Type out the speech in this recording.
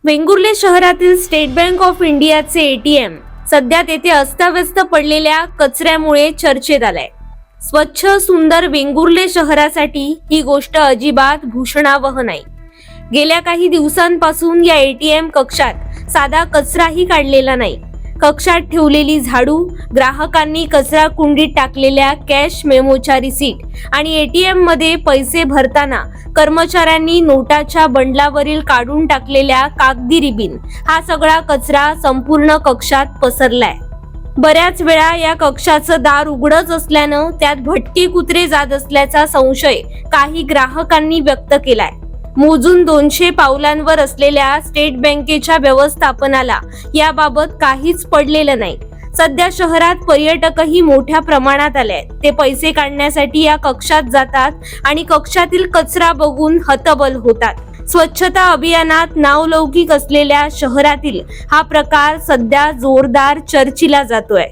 वेंगुर्ले शहरातील state bank of इंडियाचे ATM सध्या तेथे अस्ताव्यस्त पडलेल्या कचऱ्यामुळे चर्चेत आलाय. स्वच्छ सुंदर वेंगुर्ले शहरासाठी ही गोष्ट अजिबात भूषणावह नाही. गेल्या काही दिवसांपासून या एटीएम कक्षात साधा कचराही काढलेला नाही. कक्षात ठेवलेली झाडू, ग्राहकांनी कचरा कुंडीत टाकलेल्या कॅश मेमोच्या रिसीट आणि एटीएम मध्ये पैसे भरताना कर्मचाऱ्यांनी नोटाच्या बंडलावरील काढून टाकलेल्या कागदी रिबीन हा सगळा कचरा संपूर्ण कक्षात पसरलाय. बऱ्याच वेळा या कक्षाचं दार उघडच असल्यानं त्यात भटके कुत्रे जात असल्याचा संशय काही ग्राहकांनी व्यक्त केलाय. मोजून 200 पावलांवर असलेल्या स्टेट बँकेच्या व्यवस्थापनाला याबाबत काहीच पडलेलं नाही. सध्या शहरात पर्यटकही मोठ्या प्रमाणात आले आहेत. ते पैसे काढण्यासाठी या कक्षात जातात आणि कक्षातील कचरा बघून हतबल होतात. स्वच्छता अभियानात नावलौकिक असलेल्या शहरातील हा प्रकार सध्या जोरदार चर्चेला जातोय.